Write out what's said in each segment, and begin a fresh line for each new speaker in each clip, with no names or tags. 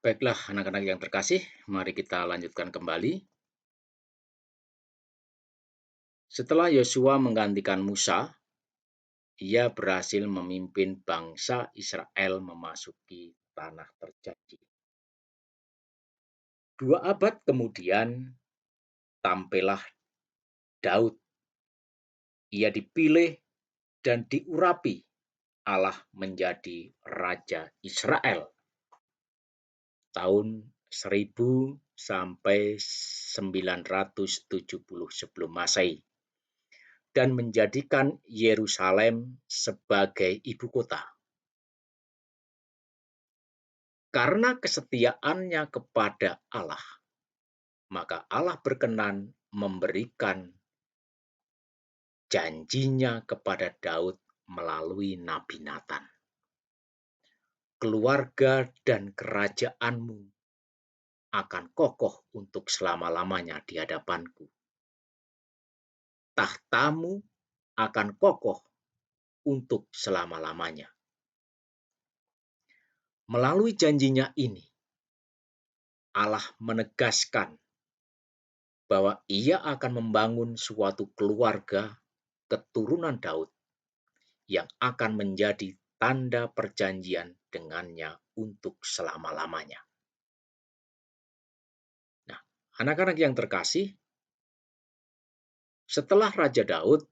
Baiklah, anak-anak yang terkasih, mari kita lanjutkan kembali. Setelah Yosua menggantikan Musa, ia berhasil memimpin bangsa Israel memasuki tanah terjanji. 2 abad kemudian, tampillah Daud. Ia dipilih dan diurapi Allah menjadi Raja Israel. Tahun 1000 sampai 970 sebelum Masehi. Dan menjadikan Yerusalem sebagai ibu kota. Karena kesetiaannya kepada Allah, maka Allah berkenan memberikan janjinya kepada Daud melalui Nabi Natan. Keluarga dan kerajaanmu akan kokoh untuk selama-lamanya di hadapanku. Tahtamu akan kokoh untuk selama-lamanya. Melalui janjinya ini, Allah menegaskan bahwa ia akan membangun suatu keluarga keturunan Daud yang akan menjadi tanda perjanjian dengannya untuk selama-lamanya. Nah, anak-anak yang terkasih, setelah Raja Daud,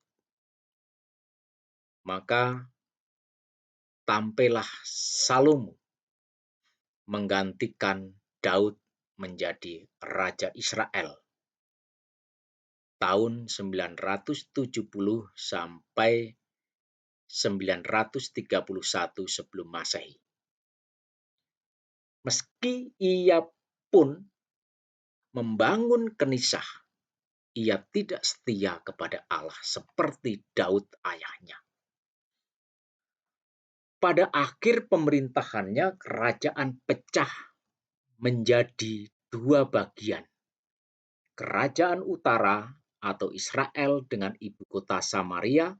maka tampillah Salomo menggantikan Daud menjadi Raja Israel. Tahun 970 sampai 931 sebelum Masehi. Meski ia pun membangun kenisah, ia tidak setia kepada Allah seperti Daud ayahnya. Pada akhir pemerintahannya, kerajaan pecah menjadi 2 bagian. Kerajaan utara atau Israel dengan ibu kota Samaria,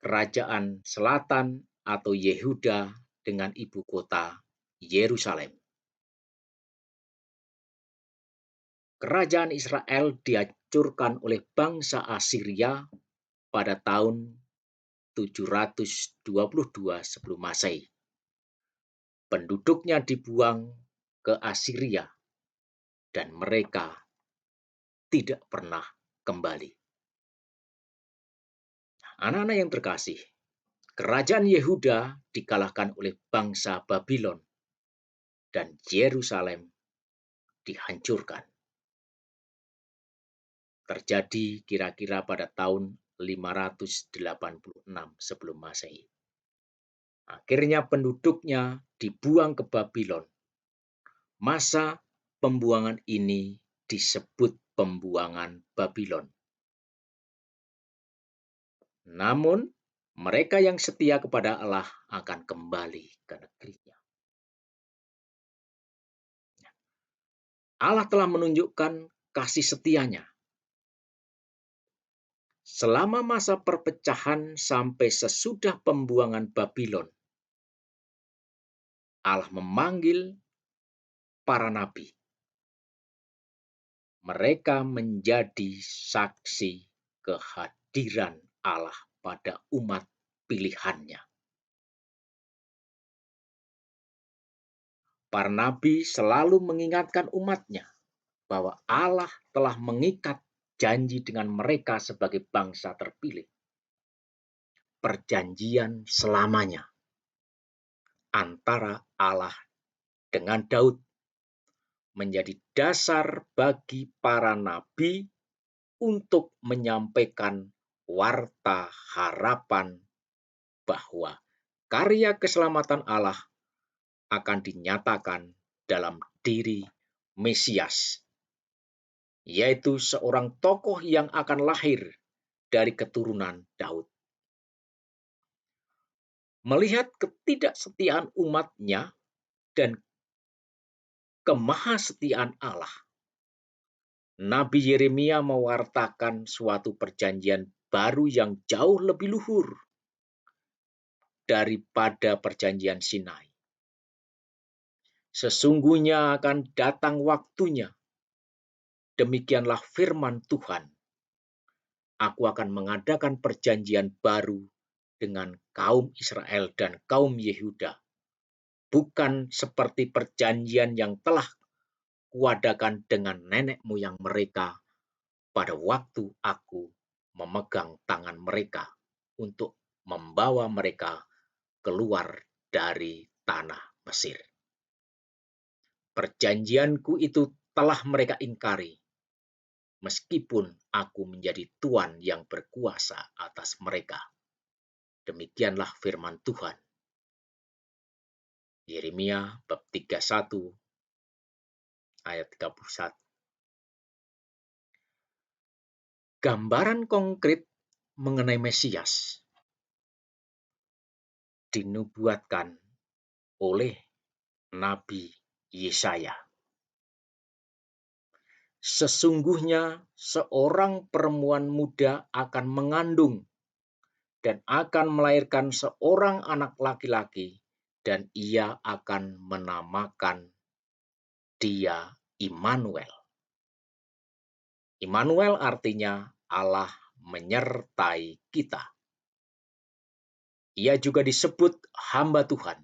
kerajaan selatan atau Yehuda dengan ibu kota Yerusalem. Kerajaan Israel dihancurkan oleh bangsa Asiria pada tahun 722 sebelum Masehi. Penduduknya dibuang ke Asiria dan mereka tidak pernah kembali. Anak-anak yang terkasih, kerajaan Yehuda dikalahkan oleh bangsa Babylon dan Yerusalem dihancurkan. Terjadi kira-kira pada tahun 586 sebelum Masehi. Akhirnya penduduknya dibuang ke Babylon. Masa pembuangan ini disebut pembuangan Babylon. Namun, mereka yang setia kepada Allah akan kembali ke negerinya. Allah telah menunjukkan kasih setianya. Selama masa perpecahan sampai sesudah pembuangan Babylon, Allah memanggil para nabi. Mereka menjadi saksi kehadiran Allah pada umat pilihannya. Para nabi selalu mengingatkan umatnya bahwa Allah telah mengikat janji dengan mereka sebagai bangsa terpilih. Perjanjian selamanya antara Allah dengan Daud menjadi dasar bagi para nabi untuk menyampaikan warta harapan bahwa karya keselamatan Allah akan dinyatakan dalam diri Mesias, yaitu seorang tokoh yang akan lahir dari keturunan Daud. Melihat ketidaksetiaan umatnya dan kemahasetiaan Allah, Nabi Yeremia mewartakan suatu perjanjian baru yang jauh lebih luhur daripada perjanjian Sinai. Sesungguhnya akan datang waktunya, demikianlah firman Tuhan, aku akan mengadakan perjanjian baru dengan kaum Israel dan kaum Yehuda, bukan seperti perjanjian yang telah kuadakan dengan nenek moyang mereka pada waktu aku memegang tangan mereka untuk membawa mereka keluar dari tanah Mesir. Perjanjianku itu telah mereka ingkari, meskipun aku menjadi Tuhan yang berkuasa atas mereka. Demikianlah firman Tuhan. Yeremia bab 31 ayat 31. Gambaran konkret mengenai Mesias dinubuatkan oleh Nabi Yesaya. Sesungguhnya seorang perempuan muda akan mengandung dan akan melahirkan seorang anak laki-laki, dan ia akan menamakan dia Immanuel. Immanuel artinya Allah menyertai kita. Ia juga disebut hamba Tuhan.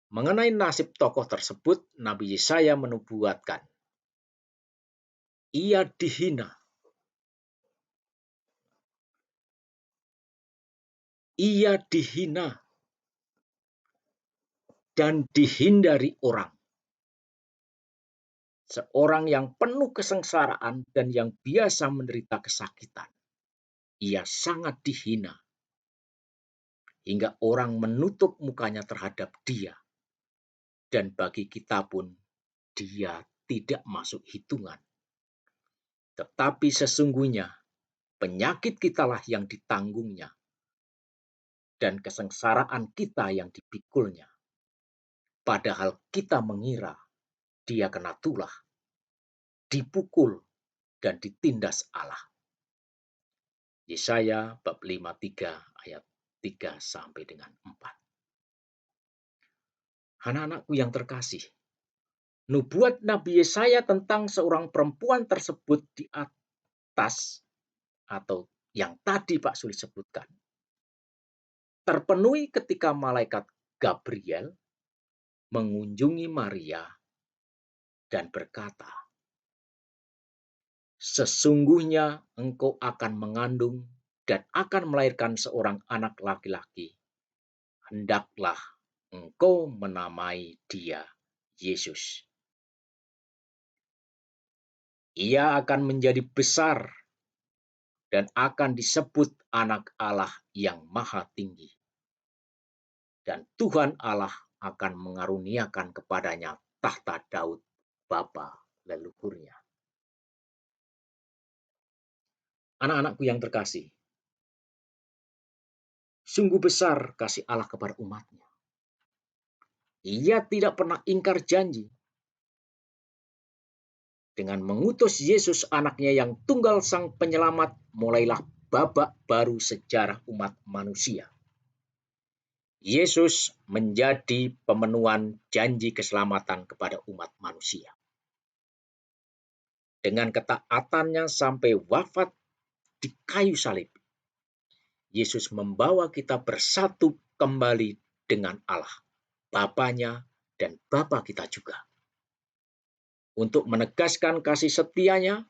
Mengenai nasib tokoh tersebut, Nabi Yesaya menubuatkan, ia dihina, dan dihindari orang. Seorang yang penuh kesengsaraan dan yang biasa menderita kesakitan. Ia sangat dihina, hingga orang menutup mukanya terhadap dia. Dan bagi kita pun, dia tidak masuk hitungan. Tetapi sesungguhnya, penyakit kitalah yang ditanggungnya, dan kesengsaraan kita yang dipikulnya. Padahal kita mengira dia kena tulah, dipukul, dan ditindas Allah. Yesaya bab 53 ayat 3 sampai dengan 4. Anak-anakku yang terkasih, nubuat Nabi Yesaya tentang seorang perempuan tersebut di atas atau yang tadi Pak Suli sebutkan, terpenuhi ketika malaikat Gabriel mengunjungi Maria dan berkata, sesungguhnya engkau akan mengandung dan akan melahirkan seorang anak laki-laki. Hendaklah engkau menamai dia Yesus. Ia akan menjadi besar dan akan disebut anak Allah yang maha tinggi. Dan Tuhan Allah akan mengaruniakan kepadanya tahta Daud, bapa leluhurnya. Anak-anakku yang terkasih, sungguh besar kasih Allah kepada umatnya. Ia tidak pernah ingkar janji. Dengan mengutus Yesus anaknya yang tunggal sang penyelamat, mulailah babak baru sejarah umat manusia. Yesus menjadi pemenuhan janji keselamatan kepada umat manusia. Dengan ketaatannya sampai wafat di kayu salib, Yesus membawa kita bersatu kembali dengan Allah, Bapanya dan Bapa kita juga. Untuk menegaskan kasih setianya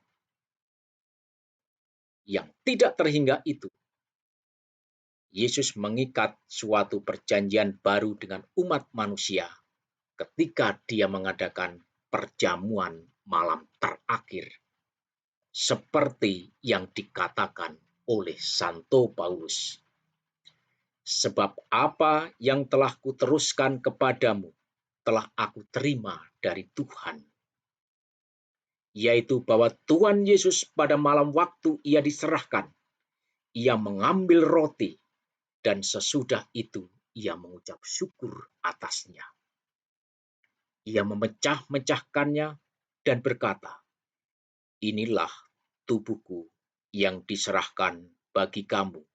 yang tidak terhingga itu, Yesus mengikat suatu perjanjian baru dengan umat manusia ketika dia mengadakan perjamuan malam terakhir, seperti yang dikatakan oleh Santo Paulus. Sebab apa yang telah kuteruskan kepadamu telah aku terima dari Tuhan, yaitu bahwa Tuhan Yesus pada malam waktu ia diserahkan, ia mengambil roti, dan sesudah itu ia mengucap syukur atasnya. Ia memecah-mecahkannya dan berkata, inilah tubuhku yang diserahkan bagi kamu.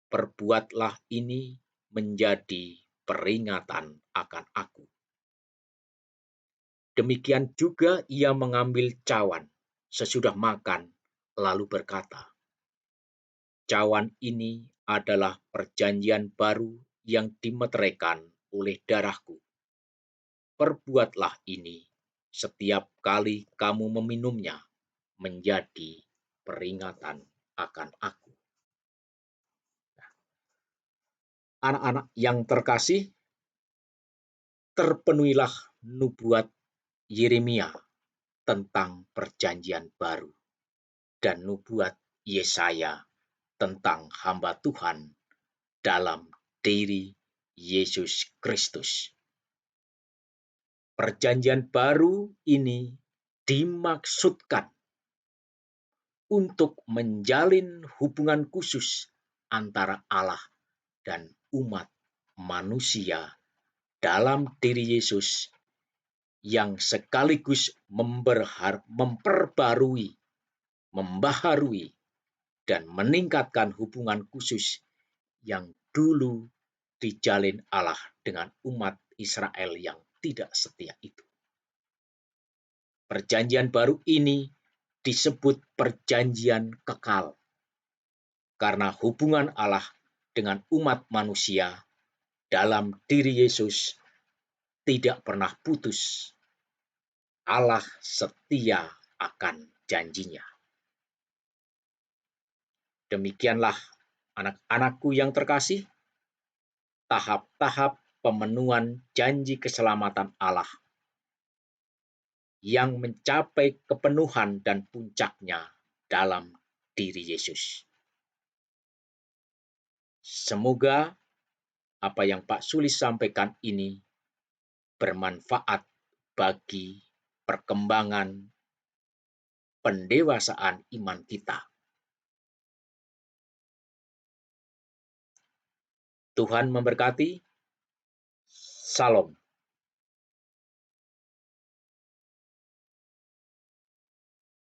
Perbuatlah ini menjadi peringatan akan aku. Demikian juga ia mengambil cawan sesudah makan, lalu berkata, "Cawan ini adalah perjanjian baru yang dimeteraikan oleh darahku. Perbuatlah ini setiap kali kamu meminumnya menjadi peringatan akan aku." Anak-anak yang terkasih, terpenuhilah nubuat Yeremia tentang perjanjian baru dan nubuat Yesaya tentang hamba Tuhan dalam diri Yesus Kristus. Perjanjian baru ini dimaksudkan untuk menjalin hubungan khusus antara Allah dan umat manusia dalam diri Yesus yang sekaligus memperbarui, membaharui, dan meningkatkan hubungan khusus yang dulu dijalin Allah dengan umat Israel yang tidak setia itu. Perjanjian baru ini disebut perjanjian kekal, karena hubungan Allah dengan umat manusia dalam diri Yesus tidak pernah putus. Allah setia akan janjinya. Demikianlah anak-anakku yang terkasih, tahap-tahap pemenuhan janji keselamatan Allah yang mencapai kepenuhan dan puncaknya dalam diri Yesus. Semoga apa yang Pak Sulis sampaikan ini bermanfaat bagi perkembangan pendewasaan iman kita. Tuhan memberkati. Salam.